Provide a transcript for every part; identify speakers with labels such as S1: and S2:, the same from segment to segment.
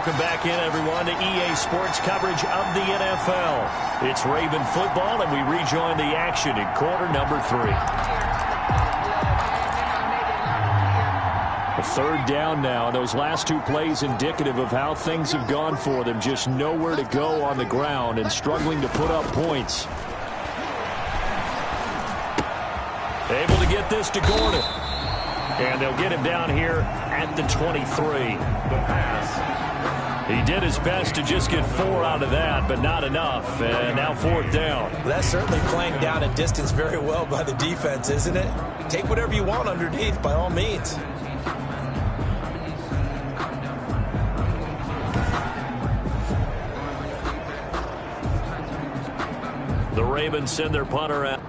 S1: Welcome back in, everyone, to EA Sports coverage of the NFL. It's Raven football, and we rejoin the action in quarter number 3. A third down now, and those last 2 plays indicative of how things have gone for them. Just nowhere to go on the ground and struggling to put up points. Able to get this to Gordon. And they'll get him down here at the 23. The pass. He did his best to just get 4 out of that, but not enough. And now 4th down.
S2: That's certainly playing down a distance very well by the defense, isn't it? Take whatever you want underneath, by all means.
S1: The Ravens send their punter out.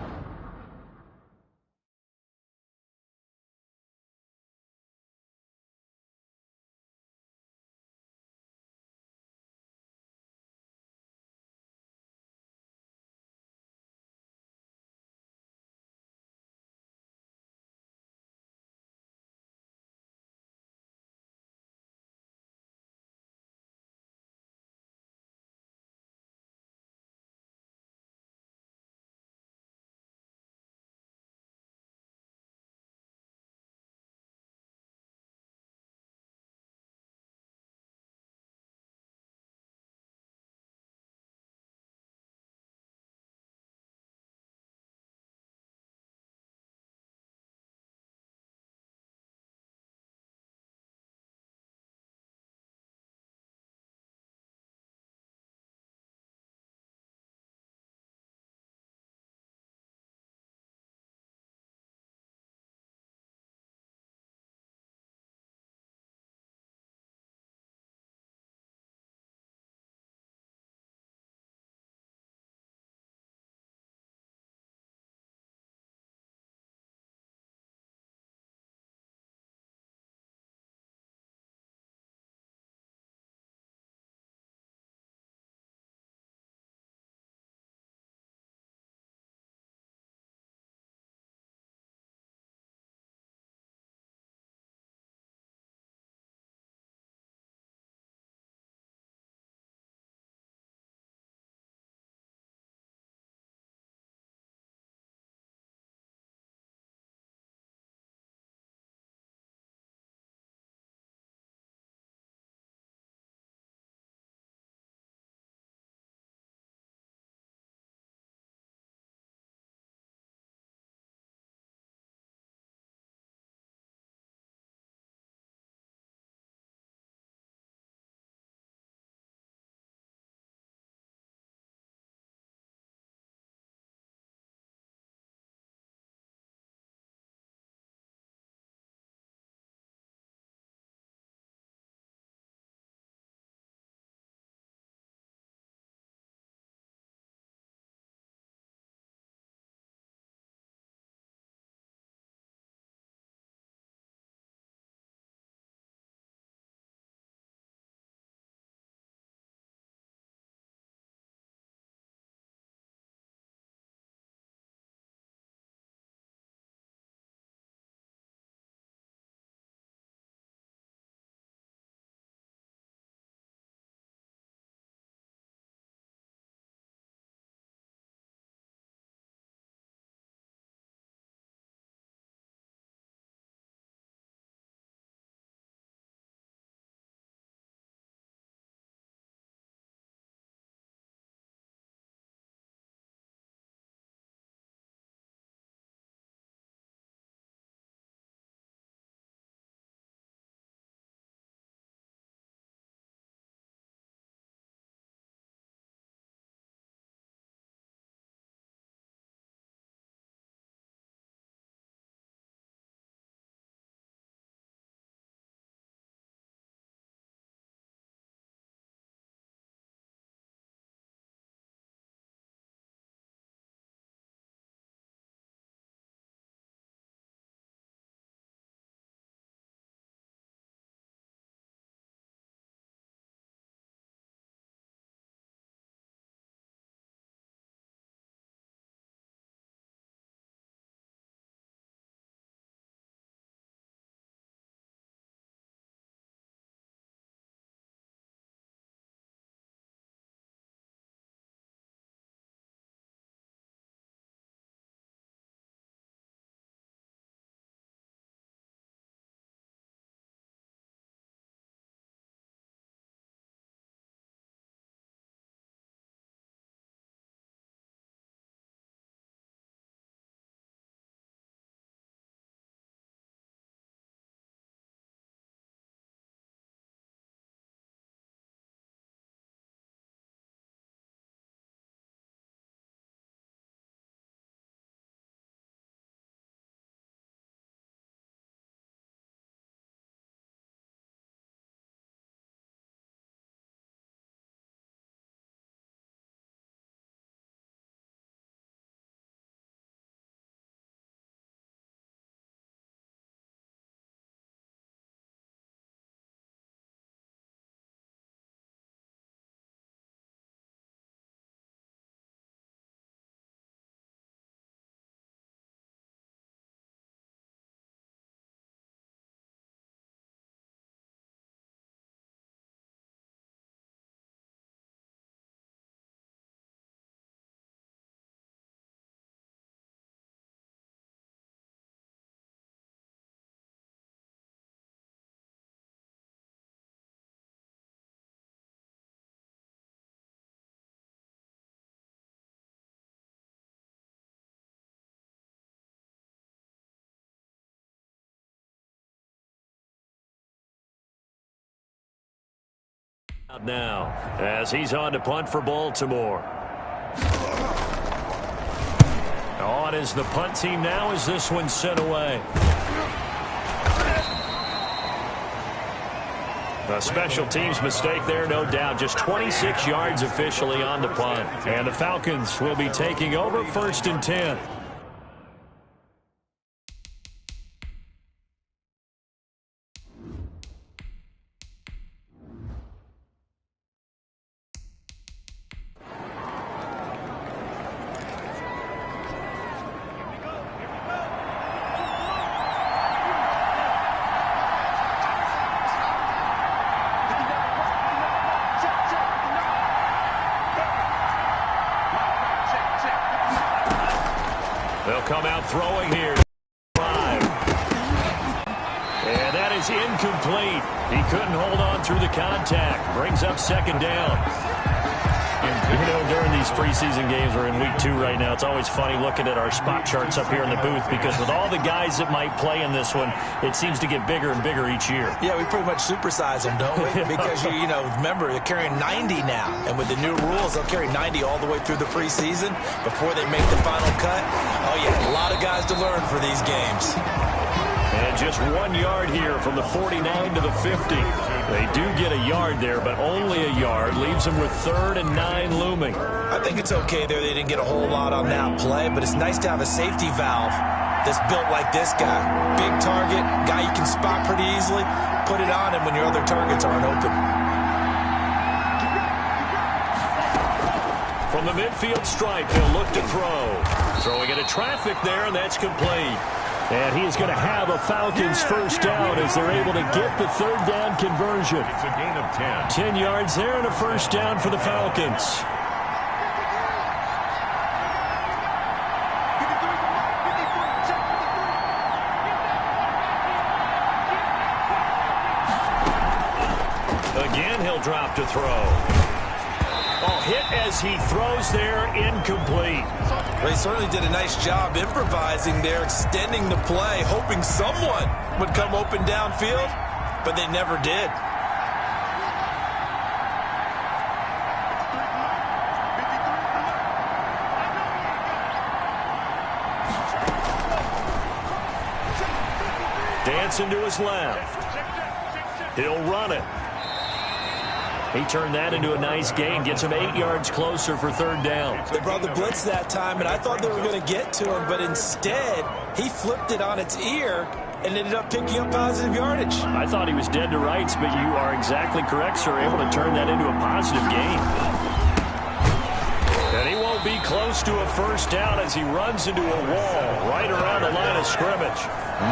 S1: Now, as he's on to punt for Baltimore. On is the punt team now as this one's sent away. A special teams mistake there, no doubt. Just 26 yards officially on the punt. And the Falcons will be taking over 1st and 10. They'll come out throwing here. And that is incomplete. He couldn't hold on through the contact. Brings up 2nd down. You know, during these preseason games, we're in week 2 right now, it's always funny looking at our spot charts up here in the booth because with all the guys that might play in this one, it seems to get bigger and bigger each year.
S2: Yeah, we pretty much supersize them, don't we? Because, you know, remember, they're carrying 90 now. And with the new rules, they'll carry 90 all the way through the preseason before they make the final cut. Oh, yeah, a lot of guys to learn for these games.
S1: And just 1 yard here from the 49 to the 50. They do get a yard there, but only a yard. Leaves them with 3rd and 9 looming.
S2: I think it's okay there. They didn't get a whole lot on that play, but it's nice to have a safety valve that's built like this guy. Big target, guy you can spot pretty easily. Put it on him when your other targets aren't open.
S1: From the midfield stripe, he'll look to throw. Throwing into traffic there, and that's complete. And he is going to have a Falcons 1st down as they're able to get the 3rd down conversion.
S3: It's a gain of 10.
S1: 10 yards there and a 1st down for the Falcons. Again, he'll drop to throw. Oh, hit as he throws there, incomplete.
S2: Well, he certainly did a nice job improvising there, extending the play, hoping someone would come open downfield, but they never did.
S1: Dancing to his left. He'll run it. He turned that into a nice gain, gets him 8 yards closer for 3rd down.
S2: They brought the blitz that time, and I thought they were going to get to him, but instead, he flipped it on its ear and ended up picking up positive yardage.
S1: I thought he was dead to rights, but you are exactly correct, sir, able to turn that into a positive gain. And he won't be close to a 1st down as he runs into a wall right around the line of scrimmage.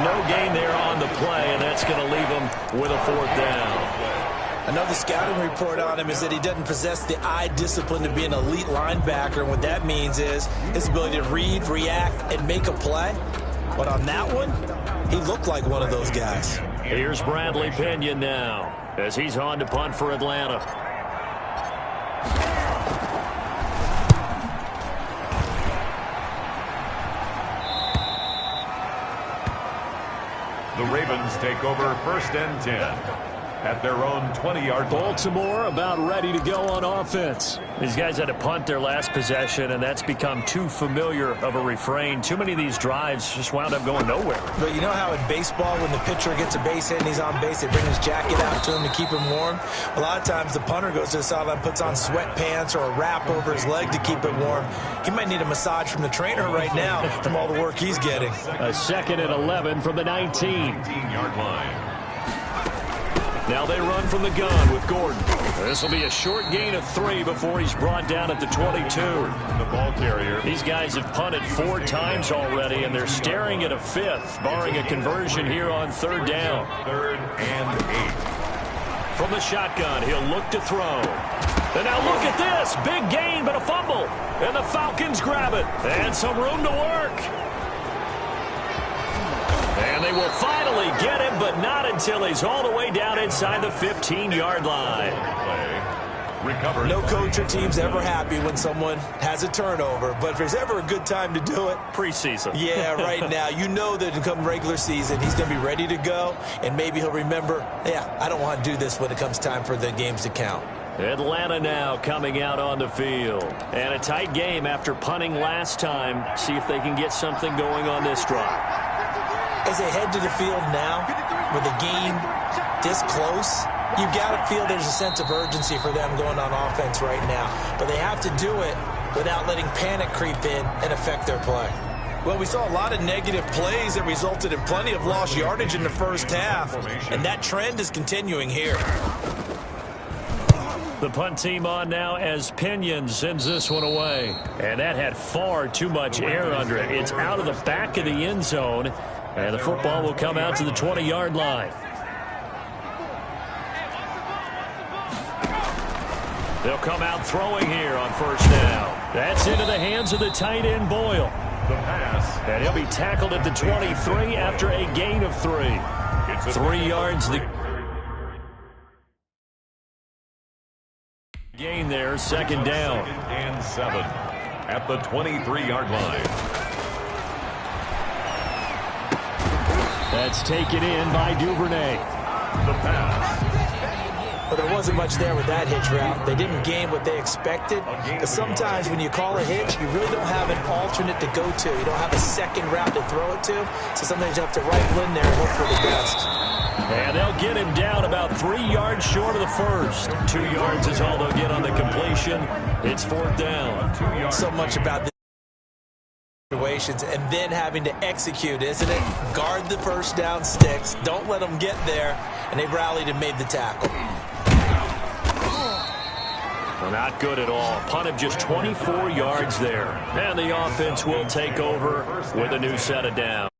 S1: No gain there on the play, and that's going to leave him with a 4th down.
S2: Another scouting report on him is that he doesn't possess the eye discipline to be an elite linebacker. And what that means is his ability to read, react, and make a play. But on that one, he looked like one of those guys.
S1: Here's Bradley Pinion now as he's on to punt for Atlanta.
S3: The Ravens take over 1st and 10. At their own 20-yard line.
S1: Baltimore about ready to go on offense. These guys had to punt their last possession, and that's become too familiar of a refrain. Too many of these drives just wound up going nowhere.
S2: But you know how in baseball, when the pitcher gets a base hit and he's on base, they bring his jacket out to him to keep him warm? A lot of times the punter goes to the sideline, puts on sweatpants or a wrap over his leg to keep it warm. He might need a massage from the trainer right now from all the work he's getting.
S1: A 2nd and 11 from the 19.
S3: 19-yard line.
S1: Now they run from the gun with Gordon. This will be a short gain of 3 before he's brought down at the 22.
S3: The ball carrier.
S1: These guys have punted 4 times already, and they're staring at a 5th, barring a conversion here on 3rd down.
S3: 3rd and 8.
S1: From the shotgun, he'll look to throw. And now look at this. Big gain, but a fumble. And the Falcons grab it. And some room to work. And they will finally get him, but not until he's all the way down inside the 15-yard line.
S2: No coach or team's ever happy when someone has a turnover, but if there's ever a good time to do it,
S1: preseason.
S2: Yeah, right now. You know that come regular season, he's going to be ready to go, and maybe he'll remember, yeah, I don't want to do this when it comes time for the games to count.
S1: Atlanta now coming out on the field. And a tight game after punting last time. See if they can get something going on this drive.
S2: As they head to the field now, with the game this close, you've got to feel there's a sense of urgency for them going on offense right now. But they have to do it without letting panic creep in and affect their play. Well, we saw a lot of negative plays that resulted in plenty of lost yardage in the first half, and that trend is continuing here.
S1: The punt team on now as Pinion sends this one away. And that had far too much air under it. It's out of the back of the end zone, and the football will come out to the 20-yard line. They'll come out throwing here on first down. That's into the hands of the tight end, Boyle. And he'll be tackled at the 23 after a gain of 3. 3 yards. The gain there, second down.
S3: And 7 at the 23-yard line.
S1: That's taken in by Duvernay.
S3: The pass.
S2: But there wasn't much there with that hitch route. They didn't gain what they expected. But sometimes when you call a hitch, you really don't have an alternate to go to. You don't have a second route to throw it to. So sometimes you have to rifle in there and hope for the best.
S1: And they'll get him down about 3 yards short of the first. 2 yards is all they'll get on the completion. It's fourth down.
S2: So much about this situations and then having to execute, isn't it? Guard the first down sticks. Don't let them get there. And they rallied and made the tackle.
S1: Not good at all. Punt of just 24 yards there. And the offense will take over with a new set of downs.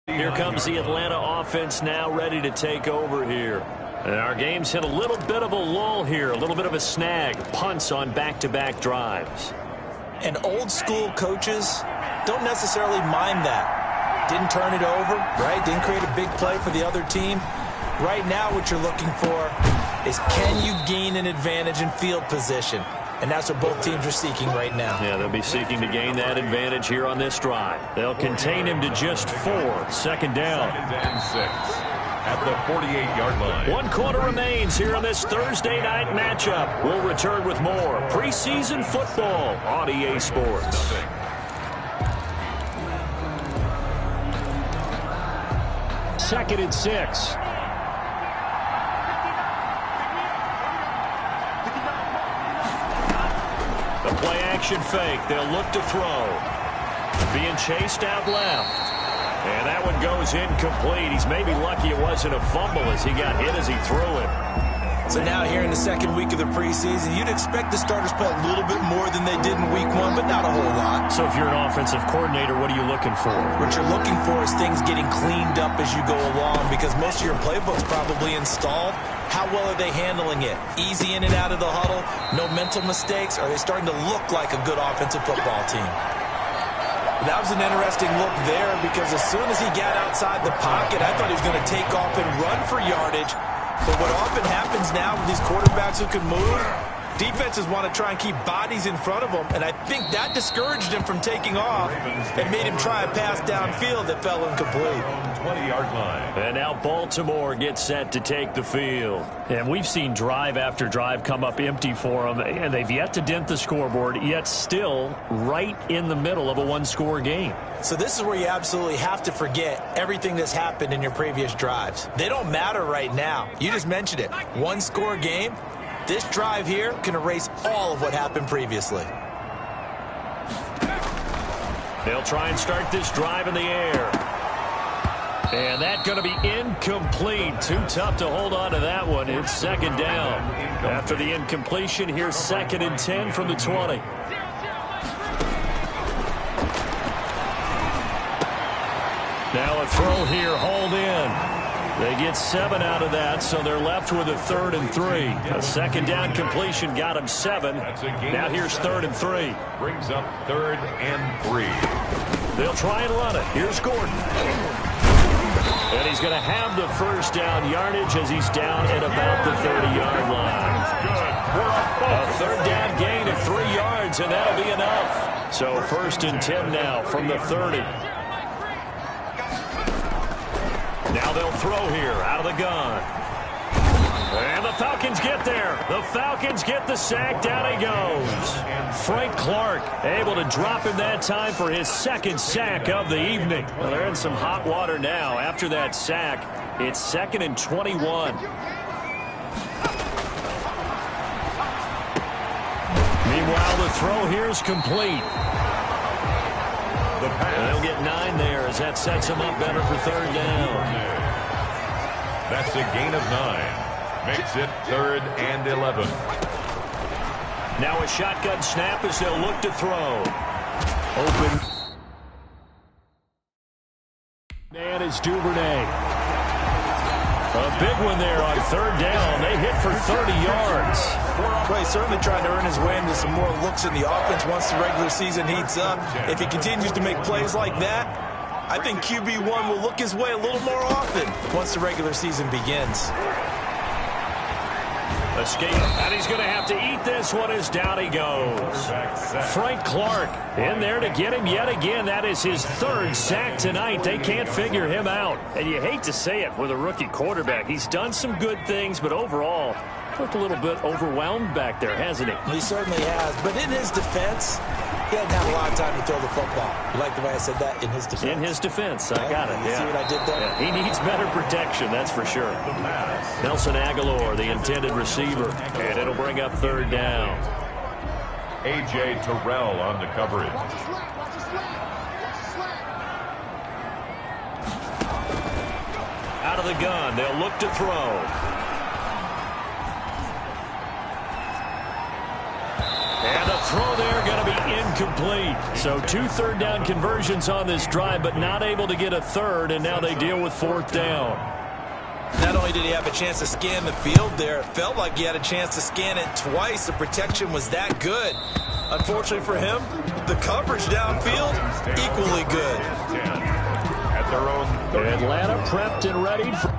S1: Here comes the Atlanta offense now ready to take over here. And our game's hit a little bit of a lull here, a little bit of a snag. Punts on back-to-back drives.
S2: And old school coaches don't necessarily mind that. Didn't turn it over, right? Didn't create a big play for the other team. Right now what you're looking for is can you gain an advantage in field position? And that's what both teams are seeking right now.
S1: Yeah, they'll be seeking to gain that advantage here on this drive. They'll contain him to just 4. Second down.
S3: 2nd and 6 at the 48-yard line.
S1: 1 quarter remains here on this Thursday night matchup. We'll return with more preseason football on EA Sports. Second and 6. The play action fake. They'll look to throw. Being chased out left. And that one goes incomplete. He's maybe lucky it wasn't a fumble as he got hit as he threw it.
S2: So now here in the second week of the preseason, you'd expect the starters play a little bit more than they did in week 1, but not a whole lot.
S1: So if you're an offensive coordinator, what are you looking for?
S2: What you're looking for is things getting cleaned up as you go along because most of your playbook's probably installed. How well are they handling it? Easy in and out of the huddle? No mental mistakes? Are they starting to look like a good offensive football team? That was an interesting look there because as soon as he got outside the pocket, I thought he was going to take off and run for yardage. But what often happens now with these quarterbacks who can move, defenses want to try and keep bodies in front of them, and I think that discouraged him from taking off and made him try a pass downfield that fell incomplete.
S3: 20-yard line.
S1: And now Baltimore gets set to take the field. And we've seen drive after drive come up empty for them, and they've yet to dent the scoreboard, yet still right in the middle of a one-score game.
S2: So this is where you absolutely have to forget everything that's happened in your previous drives. They don't matter right now. You just mentioned it. One-score game. This drive here can erase all of what happened previously.
S1: They'll try and start this drive in the air. And that's going to be incomplete. Too tough to hold on to that one. It's second down. After the incompletion, here's 2nd and 10 from the 20. Now a throw here, hauled in. They get 7 out of that, so they're left with a 3rd and 3. A second down completion got him 7. Now here's 3rd and 3.
S3: Brings up 3rd and 3.
S1: They'll try and run it. Here's Gordon. And he's going to have the first down yardage as he's down at about the 30-yard line. A 3rd down gain of 3 yards, and that'll be enough. So 1st and 10 now from the 30. Now they'll throw here out of the gun. And the Falcons get there. The Falcons get the sack. Down he goes. Frank Clark able to drop him that time for his second sack of the evening. Well, they're in some hot water now. After that sack, it's 2nd and 21. Meanwhile, the throw here is complete. And they'll get 9 there as that sets him up better for 3rd down.
S3: That's a gain of 9. Makes it 3rd and 11.
S1: Now a shotgun snap as they'll look to throw. Open. And it's Duvernay. A big one there on 3rd down. They hit for 30 yards.
S2: Well, he's certainly trying to earn his way into some more looks in the offense once the regular season heats up. If he continues to make plays like that, I think QB1 will look his way a little more often once the regular season begins.
S1: Escape, and he's going to have to eat this one as down he goes. Frank Clark in there to get him yet again. That is his 3rd sack tonight. They can't figure him out. And you hate to say it with a rookie quarterback. He's done some good things, but overall, looked a little bit overwhelmed back there, hasn't he?
S2: He certainly has. But in his defense, he hadn't had a lot of time to throw the football. You like the way I said that? In his defense.
S1: In his defense. I got it.
S2: You see what I did there?
S1: Yeah, he needs better protection, that's for sure. Nelson Aguilar, the intended receiver. And it'll bring up 3rd down.
S3: A.J. Terrell on the coverage.
S1: Out of the gun. They'll look to throw. And the throw there going to be incomplete. So 2 3rd down conversions on this drive, but not able to get a 3rd, and now they deal with 4th down.
S2: Not only did he have a chance to scan the field there, it felt like he had a chance to scan it twice. The protection was that good. Unfortunately for him, the coverage downfield, equally good.
S3: At their own
S1: Atlanta prepped and ready for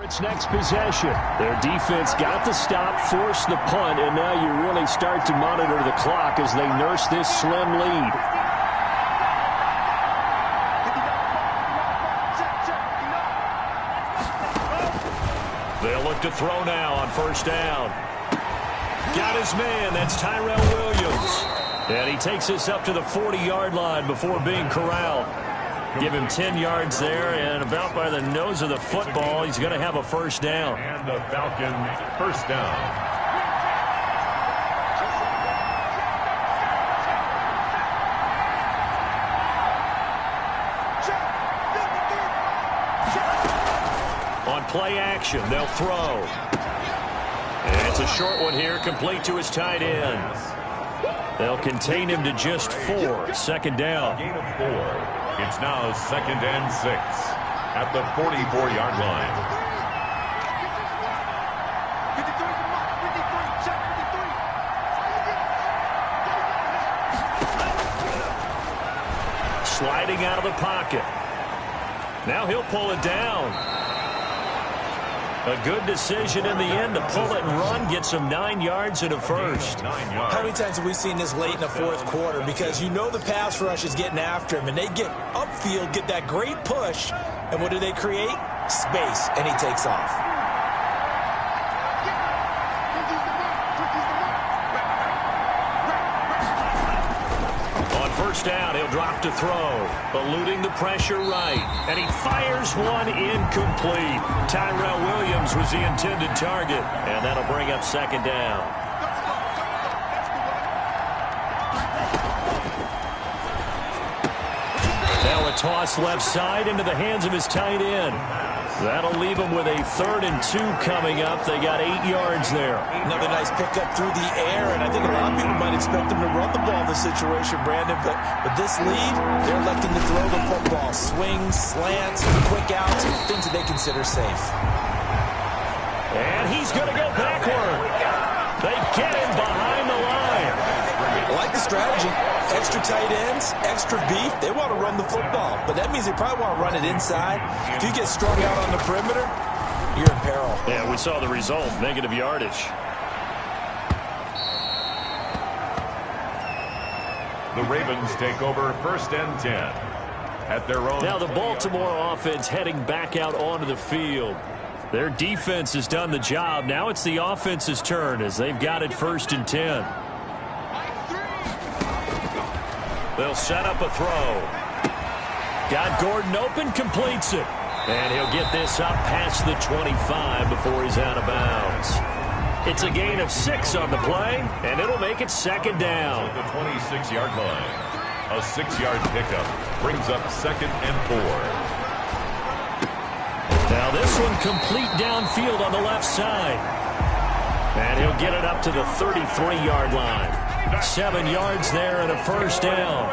S1: Its next possession. Their defense got the stop, forced the punt, and now you really start to monitor the clock as they nurse this slim lead. They'll look to throw now on first down. Got his man. That's Tyrell Williams. And he takes us up to the 40-yard line before being corralled. Give him 10 yards there, and about by the nose of the football, he's going to have a first down.
S3: And the Falcons first down.
S1: On play action, they'll throw. And it's a short one here, complete to his tight end. They'll contain him to just 4. Second down.
S3: Gain of 4. It's now 2nd and 6 at the 44-yard line.
S1: Sliding out of the pocket. Now he'll pull it down. A good decision in the end to pull it and run, get some 9 yards and a first.
S2: How many times have we seen this late in the fourth quarter? Because you know the pass rush is getting after him, and they get upfield, get that great push, and what do they create? Space, and he takes off.
S1: On first down, he'll drop to throw, eluding the pressure right, and he fires one incomplete. Tyrell Williams was the intended target, and that'll bring up second down. Now a toss left side into the hands of his tight end. That'll leave him with a 3rd and 2 coming up. They got 8 yards there.
S2: Another nice pickup through the air, and I think a lot of people might expect them to run the ball in this situation, Brandon, but with this lead, they're electing to throw the football. Swings, slants, quick outs, things that they consider safe.
S1: And he's going to go backward. They get him behind the line.
S2: I like the strategy. Extra tight ends, extra beef. They want to run the football, but that means they probably want to run it inside. If you get strung out on the perimeter, you're in peril.
S1: Yeah, we saw the result, negative yardage.
S3: The Ravens take over 1st and 10 at their own.
S1: Now the Baltimore offense heading back out onto the field. Their defense has done the job. Now it's the offense's turn as they've got it 1st and 10. They'll set up a throw. Got Gordon open, completes it. And he'll get this up past the 25 before he's out of bounds. It's a gain of 6 on the play, and it'll make it second down.
S3: At the 26-yard line. A 6-yard pickup brings up 2nd and 4.
S1: Now this one complete downfield on the left side. And he'll get it up to the 33-yard line. 7 yards there and a first down.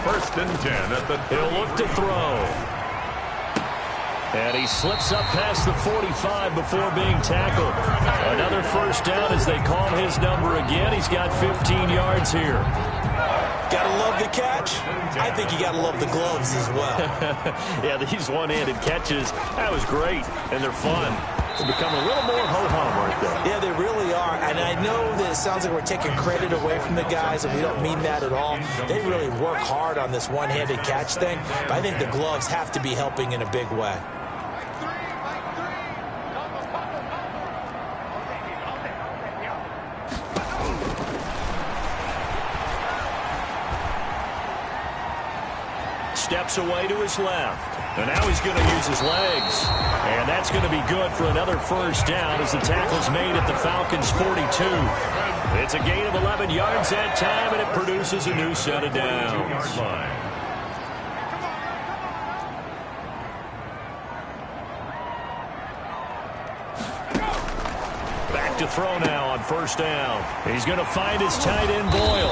S3: 1st and 10 at the.
S1: He'll look to throw. And he slips up past the 45 before being tackled. Another first down as they call his number again. He's got 15 yards here.
S2: Gotta love the catch. I think you gotta love the gloves as well.
S1: Yeah, these one-handed catches, that was great, and they're fun. They become a little more ho-hum, aren't they?
S2: Yeah, they really are. And I know that it sounds like we're taking credit away from the guys, and we don't mean that at all. They really work hard on this one-handed catch thing, but I think the gloves have to be helping in a big way.
S1: Steps away to his left. And now he's going to use his legs. And that's going to be good for another first down as the tackle's made at the Falcons' 42. It's a gain of 11 yards that time, and it produces a new set of downs. Back to throw now on first down. He's going to find his tight end, Boyle.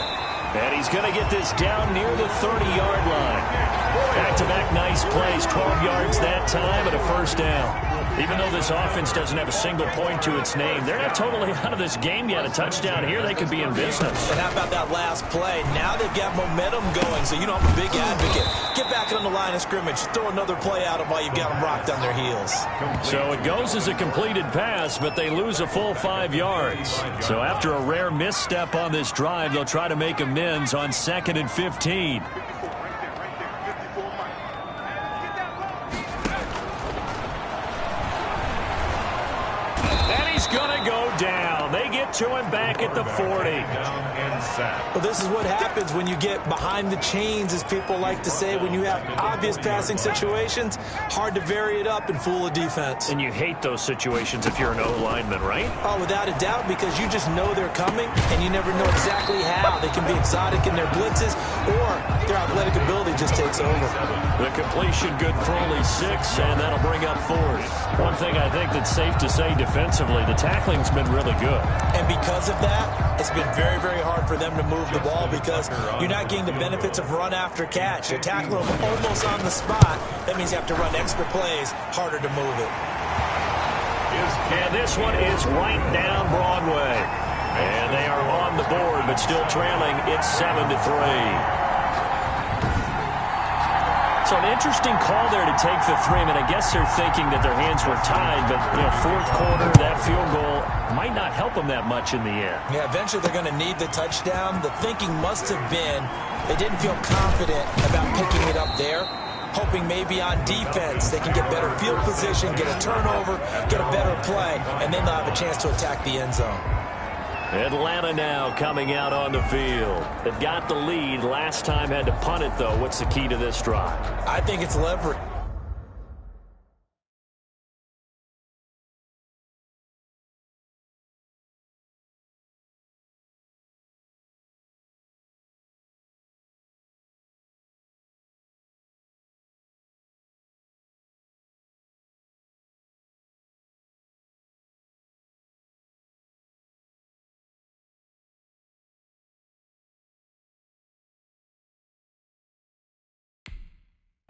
S1: And he's going to get this down near the 30-yard line. Back-to-back nice plays, 12 yards that time and a first down. Even though this offense doesn't have a single point to its name, they're not totally out of this game yet. A touchdown here, they could be in business.
S2: And how about that last play? Now they've got momentum going, so you know I'm a big advocate. Get back on the line of scrimmage. Throw another play at them while you've got them rocked on their heels.
S1: So it goes as a completed pass, but they lose a full 5 yards. So after a rare misstep on this drive, they'll try to make amends on 2nd and 15. Going to go down. They get to him back at the 40.
S2: Well, this is what happens when you get behind the chains, as people like to say. When you have obvious passing situations, hard to vary it up and fool a defense.
S1: And you hate those situations if you're an O-lineman, right?
S2: Oh, without a doubt, because you just know they're coming, and you never know exactly how. They can be exotic in their blitzes, or their athletic ability just takes over.
S1: The completion good for only 6, and that'll bring up 4th. One thing I think that's safe to say defensively, the tackling's been really good.
S2: And because of that, it's been very, very hard for them to move the ball because you're not getting the benefits of run after catch. You're tackling them almost on the spot. That means you have to run extra plays, harder to move it.
S1: And this one is right down Broadway. And they are on the board, but still trailing. It's 7-3. So an interesting call there to take the 3. I mean, I guess they're thinking that their hands were tied, but, you know, 4th quarter, that field goal might not help them that much in the end.
S2: Yeah, eventually they're going to need the touchdown. The thinking must have been they didn't feel confident about picking it up there, hoping maybe on defense they can get better field position, get a turnover, get a better play, and then they'll have a chance to attack the end zone.
S1: Atlanta now coming out on the field. They've got the lead. Last time had to punt it, though. What's the key to this drive?
S2: I think it's leverage.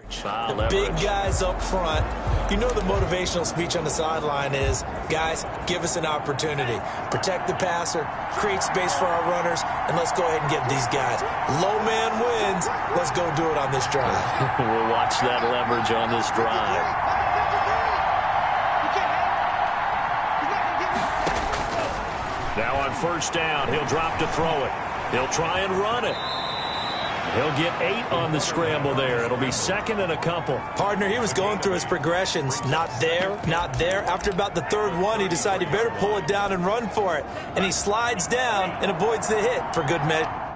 S2: The big guys up front. You know the motivational speech on the sideline is, guys, give us an opportunity. Protect the passer, create space for our runners, and let's go ahead and get these guys. Low man wins. Let's go do it on this drive.
S1: We'll watch that leverage on this drive. Now on 1st down, he'll drop to throw it. He'll try and run it. He'll get 8 on the scramble there. It'll be 2nd and a couple.
S2: Partner, he was going through his progressions. Not there, not there. After about the 3rd one, he decided he better pull it down and run for it. And he slides down and avoids the hit for good measure.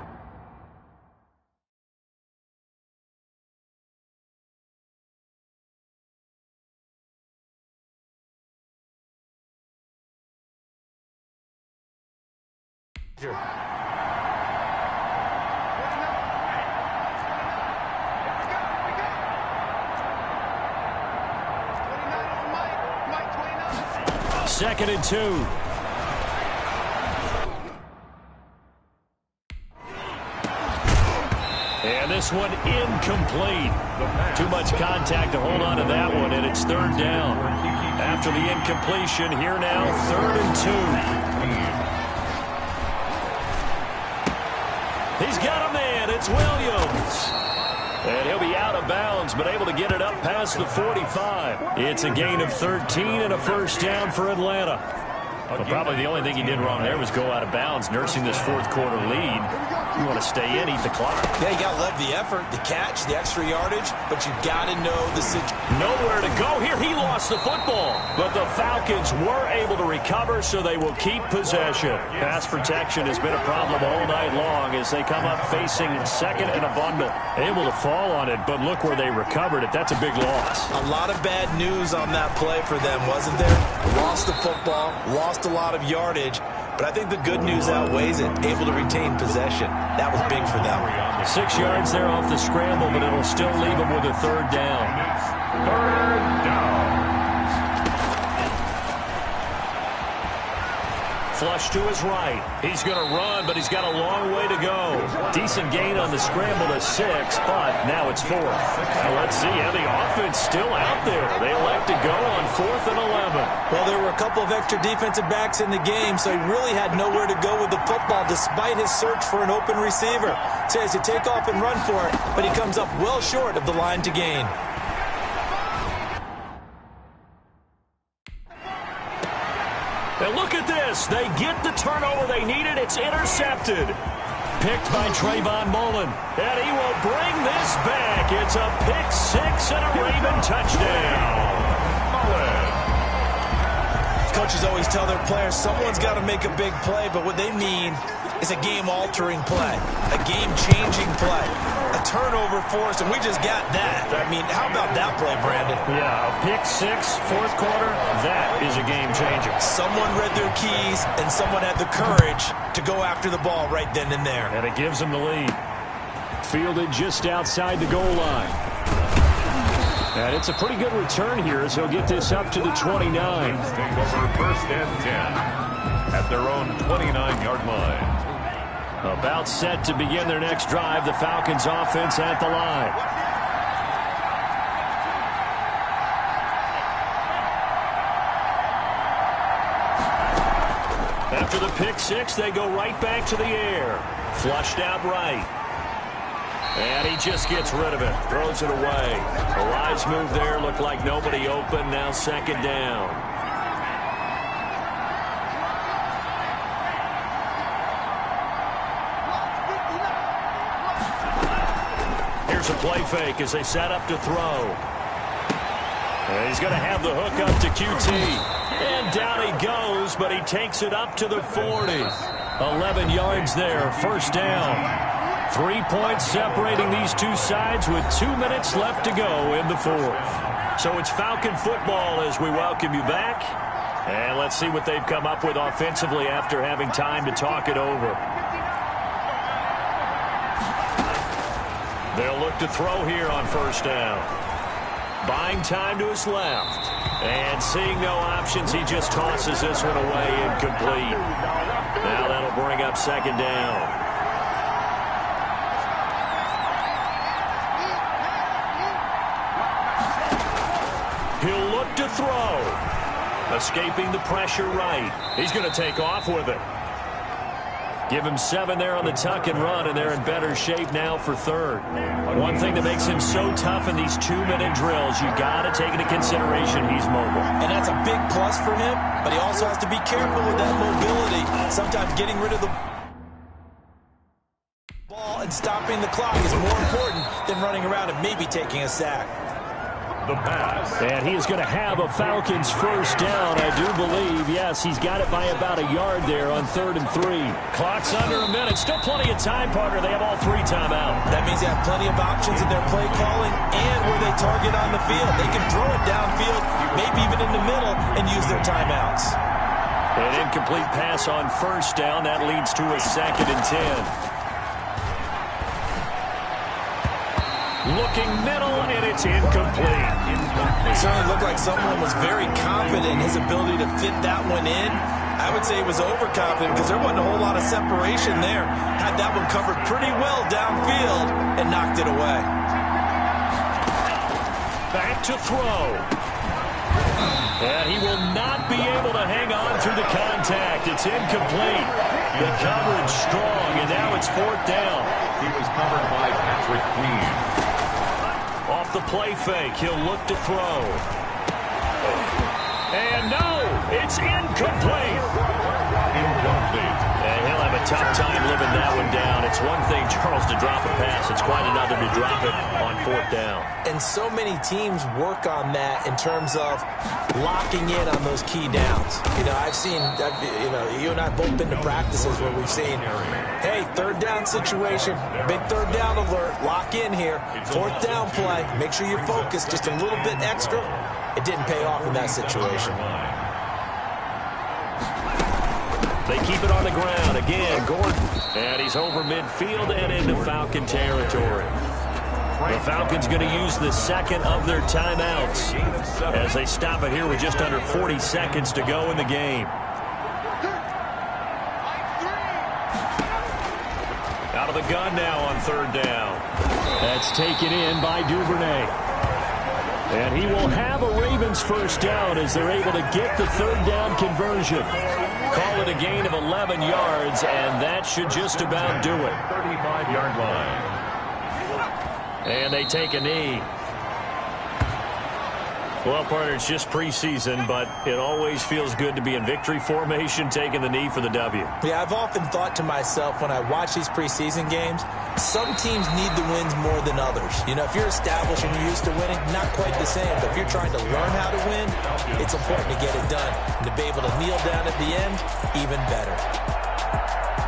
S1: Second and 2. And this one incomplete. Too much contact to hold on to that one, and it's 3rd down. After the incompletion, here now, 3rd and 2. He's got a man. It's Williams. And he'll be out of bounds, but able to get it up past the 45. It's a gain of 13 and a 1st down for Atlanta. Well, probably the only thing he did wrong there was go out of bounds, nursing this 4th quarter lead. You want to stay in, eat the clock.
S2: Yeah, you got to love the effort, the catch, the extra yardage, but you got to know the situation.
S1: Nowhere to go here. He lost the football, but the Falcons were able to recover, so they will keep possession. Pass protection has been a problem all night long as they come up facing 2nd and a bundle. Able to fall on it, but look where they recovered it. That's a big loss.
S2: A lot of bad news on that play for them, wasn't there? Lost the football, lost a lot of yardage, but I think the good news outweighs it. Able to retain possession. That was big for them.
S1: 6 yards there off the scramble, but it'll still leave them with a 3rd down.
S3: 3rd down.
S1: Flush to his right. He's going to run, but he's got a long way to go. Decent gain on the scramble to 6, but now it's 4th. Now let's see how the offense still out there. They elect to go on 4th and 11.
S2: Well, there were a couple of extra defensive backs in the game, so he really had nowhere to go with the football despite his search for an open receiver. So he has to take off and run for it, but he comes up well short of the line to gain.
S1: And look at this. They get the turnover they needed. It's intercepted. Picked by Trayvon Mullen. And he will bring this back. It's a pick 6 and a Raven touchdown. Mullen.
S2: Coaches always tell their players someone's got to make a big play, but what they mean is a game-altering play, a game-changing play, a turnover for us, and we just got that. I mean, how about that play, Brandon?
S1: Yeah, a pick 6, 4th quarter, that is a game-changer.
S2: Someone read their keys, and someone had the courage to go after the ball right then and there.
S1: And it gives them the lead. Fielded just outside the goal line. And it's a pretty good return here as he'll get this up to the 29.
S3: Take over 1st and 10 at their own 29-yard line.
S1: About set to begin their next drive, the Falcons offense at the line. After the pick 6, they go right back to the air. Flushed out right. And he just gets rid of it. Throws it away. A wise move there. Looked like nobody open. Now 2nd down. Here's a play fake as they set up to throw. And he's going to have the hook up to QT. And down he goes, but he takes it up to the 40. 11 yards there, 1st down. 3 points separating these two sides with 2 minutes left to go in the 4th. So it's Falcon football as we welcome you back. And let's see what they've come up with offensively after having time to talk it over. They'll look to throw here on 1st down. Buying time to his left. And seeing no options, he just tosses this one away incomplete. Now that'll bring up 2nd down. He'll look to throw. Escaping the pressure right. He's going to take off with it. Give him 7 there on the tuck and run, and they're in better shape now for 3rd. One thing that makes him so tough in these 2-minute drills, you got to take into consideration he's mobile.
S2: And that's a big plus for him, but he also has to be careful with that mobility. Sometimes getting rid of the ball and stopping the clock is more important than running around and maybe taking a sack.
S3: The pass.
S1: And he is going to have a Falcons 1st down, I do believe. Yes, he's got it by about a yard there on 3rd and 3. Clock's under a minute. Still plenty of time, partner. They have all 3 timeout.
S2: That means they have plenty of options in their play calling and where they target on the field. They can throw it downfield, maybe even in the middle, and use their timeouts.
S1: An incomplete pass on 1st down. That leads to a 2nd and 10. Looking middle, and it's incomplete.
S2: It certainly looked like someone was very confident in his ability to fit that one in. I would say he was overconfident because there wasn't a whole lot of separation there. Had that one covered pretty well downfield and knocked it away.
S1: Back to throw. And he will not be able to hang on through the contact. It's incomplete. The coverage strong, and now it's 4th down.
S3: He was covered by Patrick Queen.
S1: Off the play fake, he'll look to throw. And no, it's incomplete.
S3: Incomplete.
S1: And he'll have a tough time living that one down. It's one thing, Charles, to drop a pass. It's quite another to drop it on 4th down.
S2: And so many teams work on that in terms of locking in on those key downs. You know, I've seen, you and I have both been to practices where we've seen, hey, 3rd down situation, big 3rd down alert, lock in here, 4th down play, make sure you're focused just a little bit extra. It didn't pay off in that situation.
S1: They keep it on the ground. Again, Gordon. And he's over midfield and into Falcon territory. The Falcons going to use the 2nd of their timeouts as they stop it here with just under 40 seconds to go in the game. Out of the gun now on third down. That's taken in by Duvernay. And he will have a Ravens first down as they're able to get the third down conversion. Call it a gain of 11 yards, and that should just about do it.
S3: 35-yard line.
S1: And they take a knee. Well, partner, it's just preseason, but it always feels good to be in victory formation, taking the knee for the W.
S2: Yeah, I've often thought to myself when I watch these preseason games, some teams need the wins more than others. You know, if you're established and you're used to winning, not quite the same. But if you're trying to learn how to win, it's important to get it done. And to be able to kneel down at the end, even better.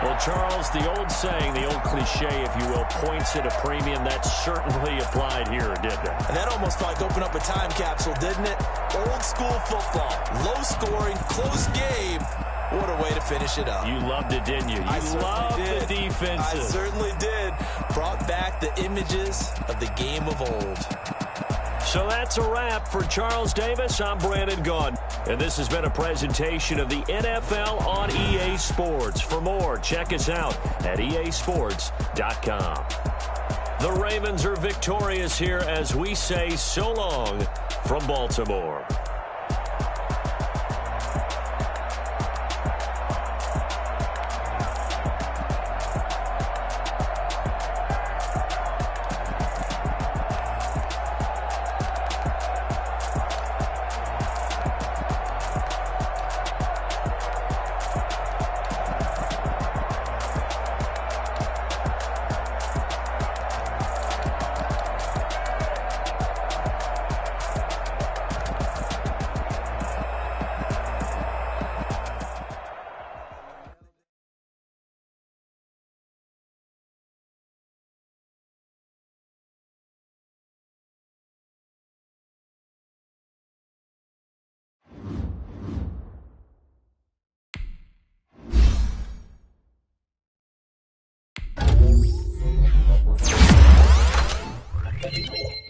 S1: Well, Charles, the old saying, the old cliche, if you will, points at a premium, that certainly applied here, didn't it?
S2: And that almost like opened up a time capsule, didn't it? Old school football, low scoring, close game. What a way to finish it up.
S1: You loved it, didn't you? You loved the defenses.
S2: I certainly did. Brought back the images of the game of old.
S1: So that's a wrap for Charles Davis. I'm Brandon Gaudin, and this has been a presentation of the NFL on EA Sports. For more, check us out at easports.com. The Ravens are victorious here as we say so long from Baltimore.
S4: Thank you.